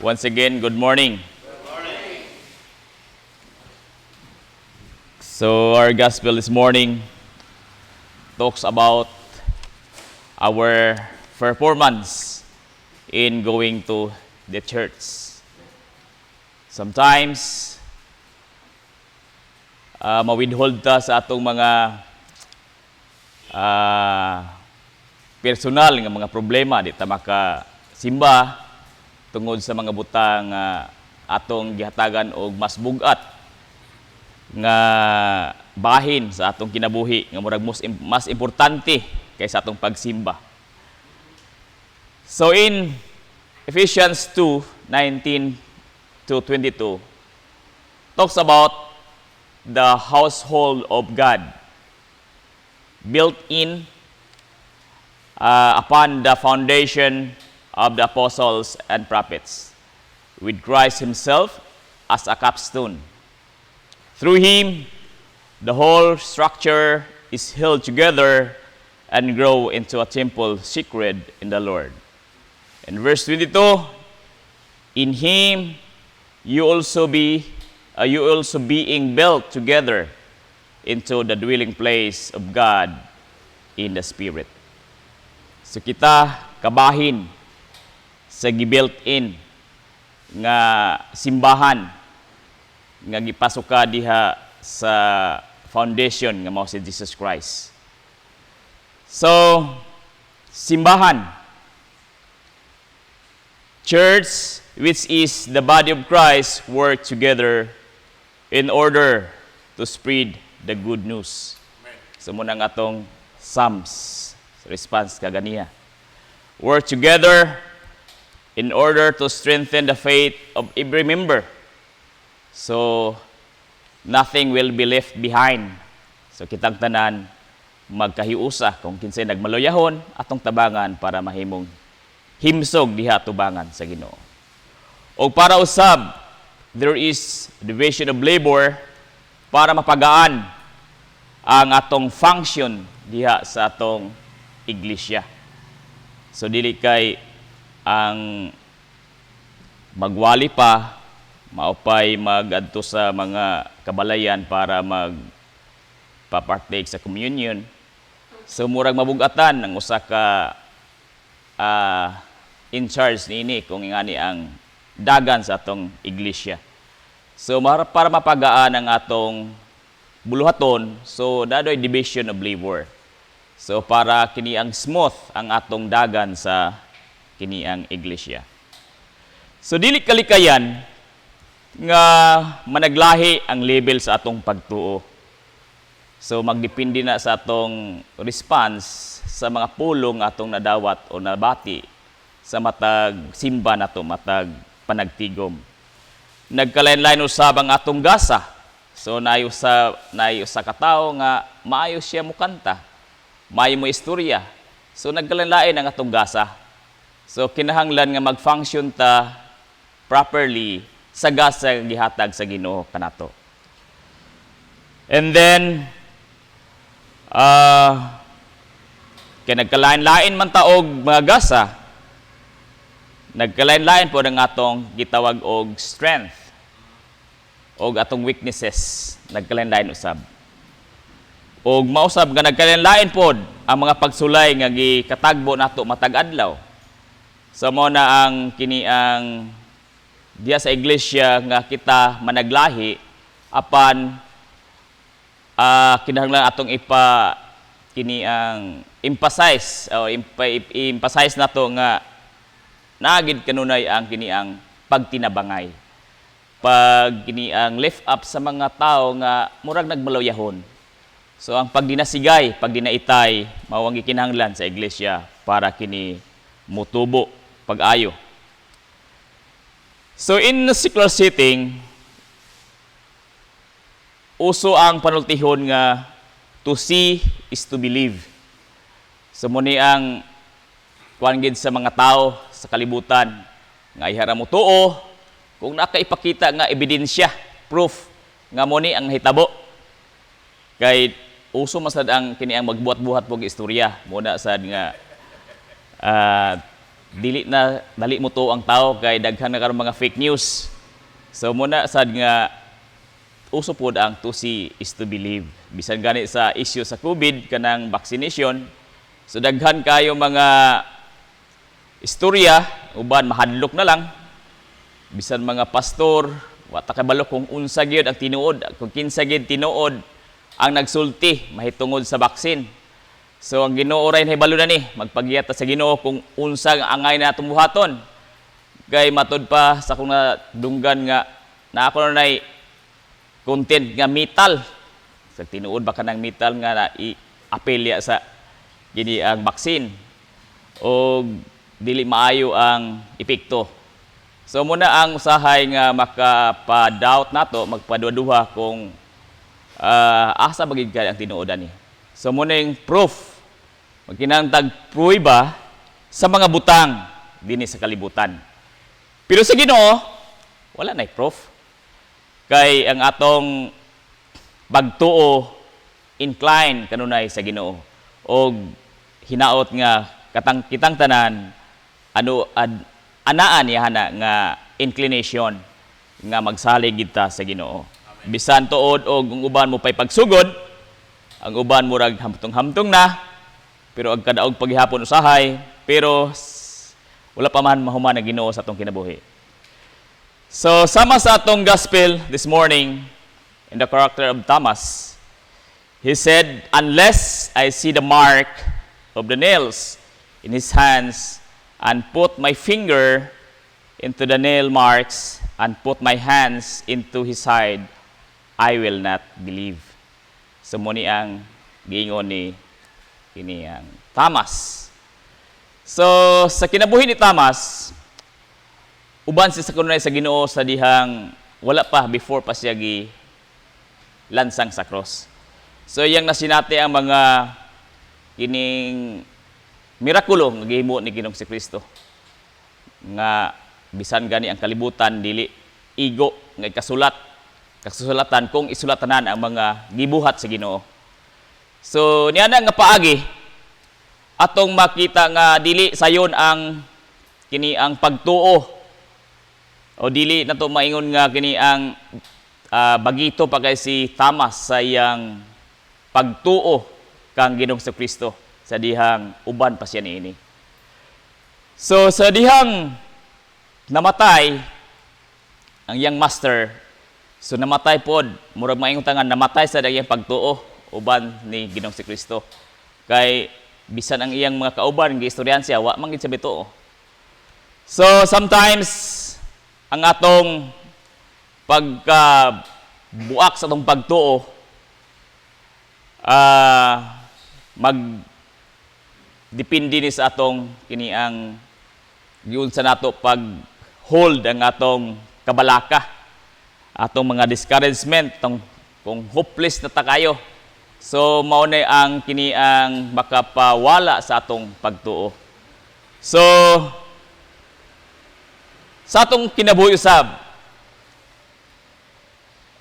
Once again, good morning. So our gospel this morning talks about our performance in going to the church. Sometimes, mawithhold ta sa atong mga personal nga mga problema, di ta makasimba tungod sa mga butang atong gihatagan og mas bugat nga bahin sa atong kinabuhi nga murag mas importante kaysa atong pagsimba. So in Ephesians 2:19 to 22 talks about the household of God built in upon the foundation of the apostles and prophets, with Christ himself as a capstone. Through him, the whole structure is held together and grow into a temple sacred in the Lord. In verse 22, in him you also being built together into the dwelling place of God in the Spirit. So kita kabahin sa gi-built-in nga simbahan nga gipasuka diha sa foundation nga mao si Jesus Christ. So, simbahan, church, which is the body of Christ, work together in order to spread the good news. So, muna nga atong Psalms response kaganiya. Work together in order to strengthen the faith of every member. So, nothing will be left behind. So, kitang tanan magkahiusa kung kinsay nagmaloyahon atong tabangan para mahimong himsog diha tubangan sa Ginoo. O para usab, there is division of labor para mapagaan ang atong function diha sa atong iglesia. So, dili kay ang magwali pa, maupay magadto sa mga kabalayan para magpa-partake sa communion. So murag mabugatan ang usa ka in charge niini kung ingani ang dagan sa atong iglesia. So para mapagaan ang atong buluhaton, so dadoy division of labor. So para kini ang smooth ang atong dagan sa kini ang iglesia. So dili kalikayan nga managlahi ang level sa atong pagtuo. So magdepende na sa atong response sa mga pulong atong nadawat o nabati sa matag simba nato, matag panagtigom. Nagkalain-lain usab ang atong gasa. So naay usa ka tawo nga maayo siya mo kanta, maayo mo istorya. So nagkalain-lain ang atong gasa. So kinahanglan nga mag-function ta properly sa gasa gihatag sa Ginoo kanato. And then kay nagkalain-lain man ta og mga gasa, nagkalain-lain po ang atong gitawag og strength og atong weaknesses, nagkalain-lain usab. Og mausab nga nagkalain-lain pod ang mga pagsulay nga gikatagbo nato matag adlaw. So mo na ang kini ang diya sa iglesia nga kita managlahi apan kinahanglan atong kini ang emphasize o emphasize nato nga naagid kanunay ang kini ang pagtinabangay. Pag kini ang lift up sa mga tao nga murag nagmaloyahon. So ang pagdinasigay, pagdinaitay mao ang gikinahanglan sa iglesia para kini mutubo pag-ayo. So in the secular setting, uso ang panultihon nga to see is to believe. So muni ang kuan gid sa mga tao sa kalibutan nga ihara mo tuo kung nakaipakita nga ebidensya, proof nga muni ang hitabo. Kay uso masad ang kini ang magbuhat-buhat pog istorya muna sad nga dali mo to ang tao kay daghan na karon mga fake news. So muna sad nga uso pod ang to see is to believe. Bisan gani sa issue sa COVID kanang vaccination, so daghan kayo mga istorya uban mahadlok na lang. Bisan mga pastor wa ta kabalo kung unsa gyud ang tinuod, kung kinsa gyud tinuod ang nagsulti mahitungod sa vaccine. So ang Ginoo ray nahibalo na ni magpagiyata sa Ginoo kung unsa ang angay na tumuhaton. Kay matud pa sa kung nadunggan nga na ako na content nga metal. Sa tinuod ba ka ng metal nga na i-apelya sa gini ang vaccine o dili maayo ang epekto. So muna ang usahay nga makapa-doubt nato, magpaduha kung asa bagid ka ang tinuodan ni. So muna yung proof. Magkinahanglan pruiba sa mga butang dinhi sa kalibutan. Pero sa Ginoo wala nay proof. Kay ang atong pagtuo incline kanunay sa Ginoo og hinaot nga kitang tanan anaan niya nga inclination nga magsalig kita sa Ginoo. Bisan tuod og ang uban mo pay pagsugod, ang uban mo rag hamtong-hamtong na, pero ang kadaog paghihapon usahay, pero wala pa man mahuman ang Ginoo sa atong kinabuhi. So sama sa atong gospel this morning in the character of Thomas, he said, "Unless I see the mark of the nails in his hands and put my finger into the nail marks and put my hands into his side, I will not believe." So muni ang giingon ni kini ang Thomas. So sa kinabuhi ni Thomas, uban siya sa kanunay sa Ginoo sa dihang wala pa before pa siya gi lansang sa cross. So yang nasinati ang mga kining mirakulo nga gihimo ni Ginoong si Kristo. Nga bisan gani ang kalibutan dili igo nga kasulatan kung isulatanan ang mga gibuhat sa Ginoo. So niya na nga paagi atong makita nga dili sayon ang kini ang pagtuo o dili nato maingon nga kini ang bagito pa kay si Thomas sa iyang pagtuo kang Ginoong sa Kristo sa dihang uban pa siya niini. So sa dihang namatay ang iyang master, so namatay pod murag maingon tangan namatay sa iyang pagtuo uban ni Ginoong si Kristo. Kay bisan ang iyang mga kauban giistoryan siya wa man gid siya bituo. So sometimes ang atong pagkabuak sa atong pagtuo depende ni sa atong kini ang giun sa nato pag hold ang atong kabalaka, atong mga discouragement, kung hopeless na ta kayo. So mao na ang kini ang makapawala sa atong pagtuo. So sa atong kinabuhi usab,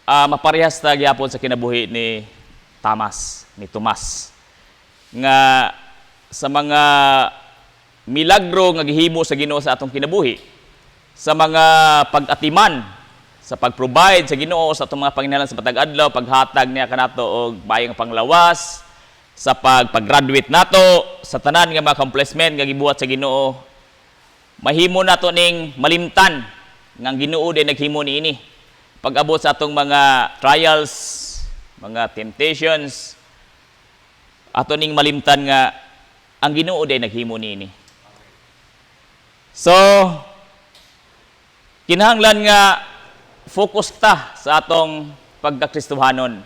maparehas ta gyapon sa kinabuhi ni Tomas nga sa mga milagro nga gihimo sa Ginoo sa atong kinabuhi, sa mga pag-atiman, sa pag-provide sa Ginoo sa atong mga panginahanglan sa matag adlaw, paghatag niya kanato og bayang panglawas, sa pag-graduate nato, sa tanan nga mga accomplishment nga gibuhat sa Ginoo, mahimo nato ning malimtan nga ang Ginoo din naghimo niini. Pag-abot sa atong mga trials, mga temptations, ato ning malimtan nga ang Ginoo din naghimo niini. So kinahanglan nga focus ta sa atong pagkakristohanon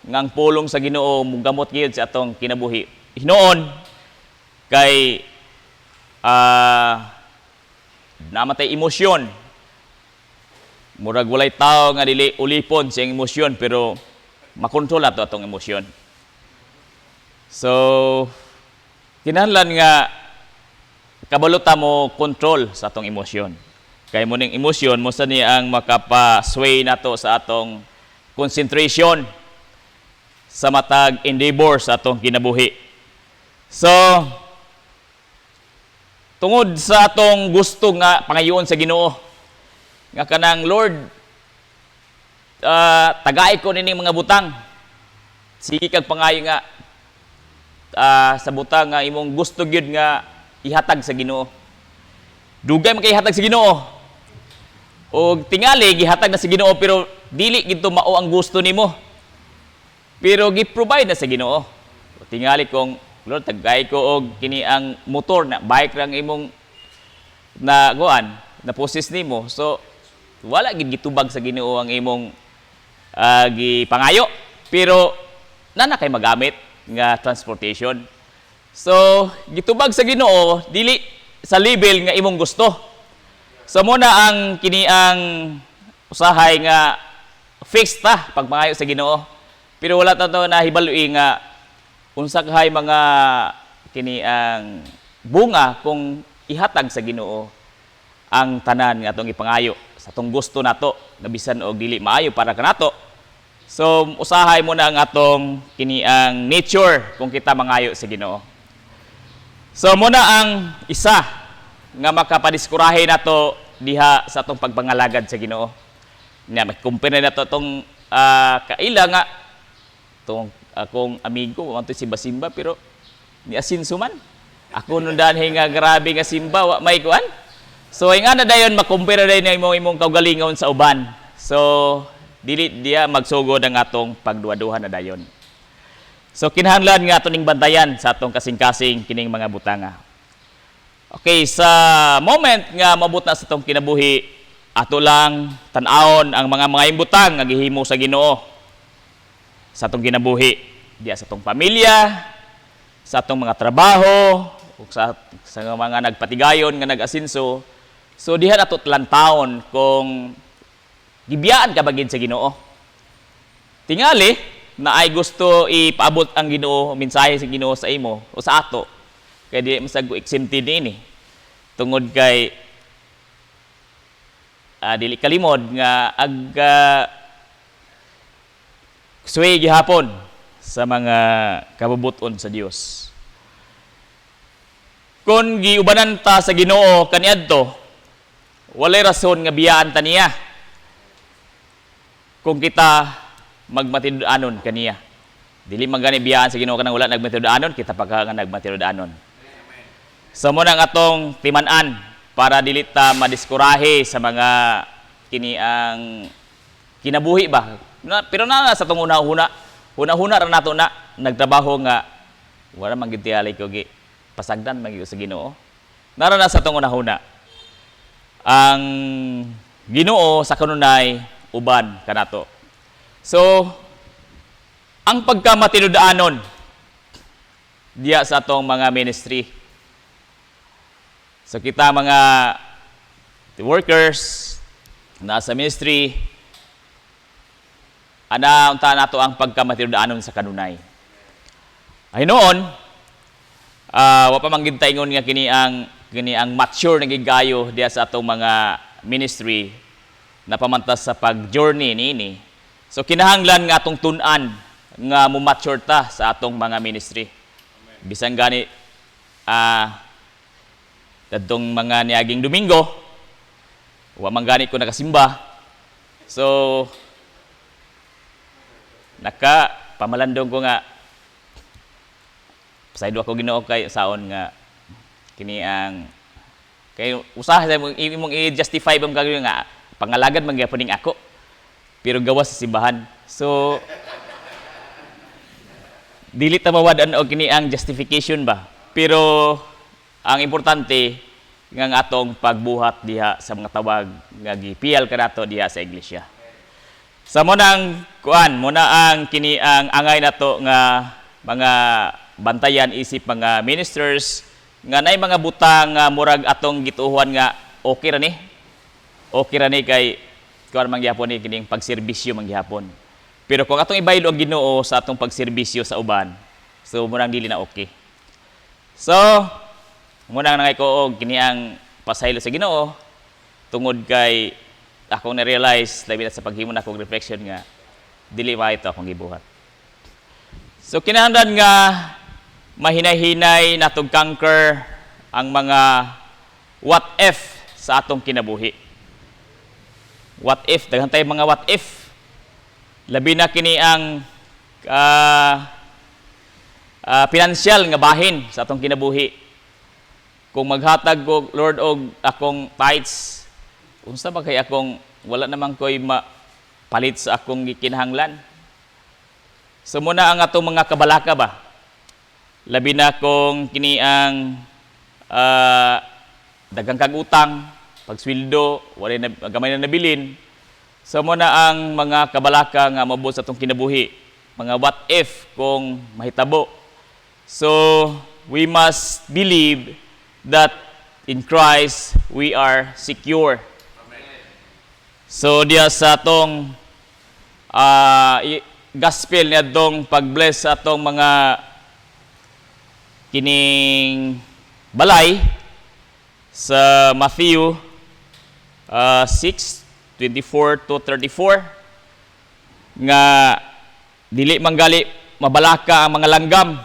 nga ang pulong sa Ginoo mugamot gyud sa atong kinabuhi. Hinoon kay namatay emosyon. Murag walay tao nga dili ulipon sa emosyon pero makontrol ato atong emosyon. So kinahanglan nga kabalo ta mo control sa atong emosyon. Kay mo ning emosyon mo sa ni ang makapa-sway nato sa atong concentration sa matag endeavor sa atong kinabuhi. So tungod sa atong gusto nga pangayoon sa Ginoo nga kanang Lord, tagay ko nining mga butang, sige kag pangayo nga sa butang nga imong gusto gyud nga ihatag sa Ginoo. Dugay man kay ihatag sa Ginoo, o tingali gihatag na sa Ginoo pero dili gito mao ang gusto nimo, pero gi-provide na sa Ginoo. Tingali kung Lord, tagay ko og kini ang motor na bike lang imong na goan na poses nimo, so wala gid gitubag sa Ginoo ang imong gipangayo, pero nana kay magamit nga transportation. So gitubag sa Ginoo dili sa level nga imong gusto. So muna ang kini ang usahay nga fixed ta pagpangayo sa Ginoo, pero wala ta to na hibalui nga unsa kahay mga kini ang bunga kung ihatag sa Ginoo ang tanan nga atong ipangayo sa atong gusto nato nga bisan og dili maayo para kanato. So usahay mo na ang atong kini ang nature kung kita mangayo sa Ginoo. So muna ang isa nga makapadiskurahe nato diha sa atong pagpangalagad sa Ginoo. Nya makumpare nato tong kaila nga tong akong amigo mo si simba pero ni asin suman. Ako nun danhi nga grabe nga simba wa may kuan. So ay nga na dayon makumpara dayon imong kaugalingon sa uban. So dili diya magsugod ang atong pagduwa-duha na dayon. So kinahanglan nga ato ning bantayan sa atong kasing-kasing kining mga butanga. Okay, sa moment nga mabot na sa atong kinabuhi, ato lang tan-awon ang mga butang nga gihimo sa Ginoo sa atong kinabuhi, diya sa atong pamilya, sa atong mga trabaho, ug sa mga nagpatigayon nga nag-asinso. So diha nato taon kung gibiyaan ka bagid sa Ginoo. Tingali na ay gusto ipaabot ang Ginoo, mensahe sa Ginoo sa imo o sa ato. Kaya di masag exempted ini. Tungod kay dili kalimod nga suway gihapon sa mga kabubuton sa Dios. Kung giubanan ta sa Ginoo kaniadto, walay rason nga biyaan ta niya kung kita magmatinud-anon kaniya. Dili man gani biyaan sa Ginoo kanang wala nagmatinud-anon, kita pa ka nga nagmatinud-anon. So mo nang atong timan-an para dili ta madiskurahe sa mga kini ang kinabuhi ba. Pero na sa tong una-huna ra nato na nagtrabaho nga wala man gid tiyali ko gi pasagdan man sa Ginoo. Nara na sa tong una-huna. Ang Ginoo sa kanunay uban kanato. So ang pagkamatinud-anon diya sa atong mga ministry. So kita mga workers nasa ministry, unta nato ang pagkamatinud-anon sa kanunay. Ay noon, wa pa manggintay ngon nga kini ang mature na gigayo diya sa atong mga ministry na pamantas sa pag-journey niini. So kinahanglan nga atong tun-an nga mo-mature ta sa atong mga ministry. Bisan gani dadtong mga niaging Domingo, wa man gani ko nakasimba. So pamalandong ko nga pasaydo ako Ginoo kay saon nga kini ang kay usaha sa imong i-justify bang gagawin nga pangalagad man gyapon ning ako pero gawas sa simbahan. So dili ta mawad-an og kini ang justification ba, pero ang importante nga atong pagbuhat diha sa mga tawag nga gipiyal kanato diha sa iglesia. Sa mo nang kuan, muna ang kini ang angay nato nga mga bantayan isip mga ministers nga nay mga butang nga murag atong gituhuan nga okay ra ni. Okay ra ni kay kuan mangyapon ni kining pagserbisyo mangyapon. Pero kung atong ibaylo ang Ginoo sa atong pagserbisyo sa uban, so murang dili na okay. So muna nangay ko og kini ang pasaylo sa Ginoo tungod kay akong na-realize labi na sa paghimo na akong reflection nga dili ba ito akong gibuhat. So kinahanglan nga mahinay-hinay natong conquer ang mga what if sa atong kinabuhi. What if, daghan tayo mga what if. Labi na kini ang financial nga bahin sa atong kinabuhi. Kung maghatag ko, Lord, og akong tithes, unsa ba kay akong, wala naman ko'y palit sa akong gikinahanglan. So muna ang atong mga kabalaka ba? Labi na kung kini ang dagang kag utang, pagsweldo, wala na, gamay na nabilin. So muna ang mga kabalaka nga mabot sa atong kinabuhi. Mga what if kung mahitabo. So we must believe that in Christ we are secure. Amen. So diya sa atong gospel niya dong pag-bless sa atong mga kining balay sa Matthew 6:24 to 34 nga dili manggali mabalaka ang mga langgam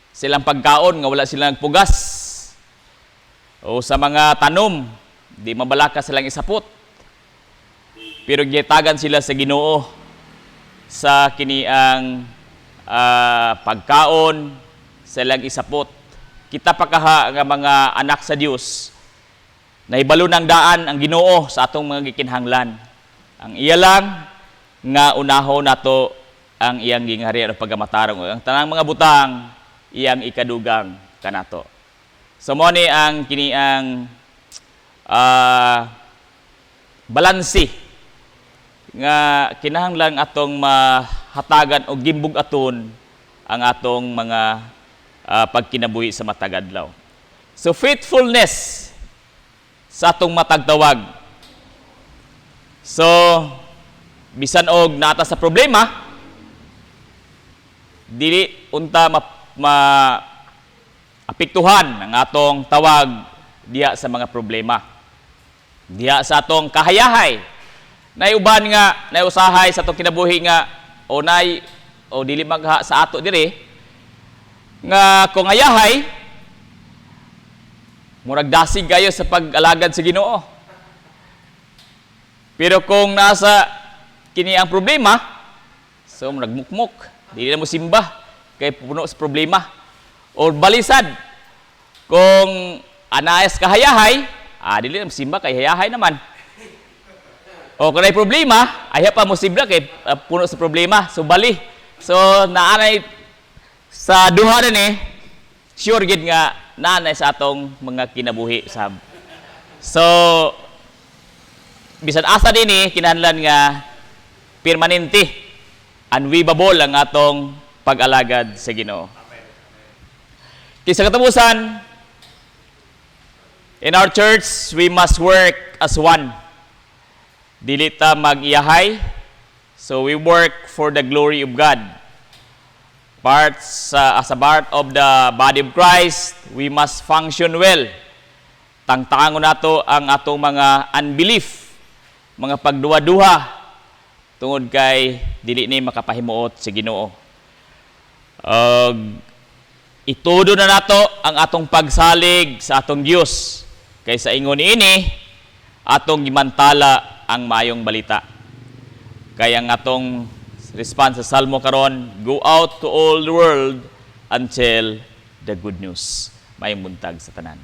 silang pagkaon nga wala silang nagpugas. O sa mga tanom, di mabalaka silang isapot. Pero gitagan sila sa Ginoo sa kiniang pagkaon silang isapot. Kita pakaha nga mga anak sa Dios nahibalo ng daan ang Ginoo sa atong mga gikinahanglan. Ang iya lang nga unahon nato ang iyang gingharian o pagamatarong. Ang tanang mga butang iyang ikadugang kanato. So mo ni ang kiniang balansi nga kinahanglan atong mahatagan o gimbug aton ang atong mga pagkinabuhi sa matag adlaw. So faithfulness sa atong matagtawag. So bisan og nata sa problema dili unta apektuhan ang atong tawag diya sa mga problema. Diya sa atong kahayahay. Nay uban nga nausahay sa atong kinabuhi nga o dili magha sa ato diri nga kung ayahay murag dasig kayo sa pag-alagad sa Ginoo. Pero kung nasa kini ang problema, so nagmukmok, dili na mo simba kay puno sa problema. O balisad, kung anayas kahayahay, dili na simba kay hayahay naman. O kung may problema, ayaw pa mo simba kay puno sa problema. So bali. So naanay sa duha na sure gid nga naanay sa atong mga kinabuhi sab. So bisan asa din kinahanglan nga permanente, unwaivable ang atong pag-alagad sa Ginoo. Sa katapusan, in our church, we must work as one. Dili ta mag-iyahay, so we work for the glory of God. As a part of the body of Christ, we must function well. Tangtangon nato ang atong mga unbelief, mga pagduwa-duha, tungod kay dili ni makapahimuot sa Ginoo. Itudo na nato ang atong pagsalig sa atong Dios kaysa ingon ini atong gimantala ang maayong balita. Kaya ang atong response sa Salmo karon, go out to all the world and tell the good news. Maayong buntag sa tanan.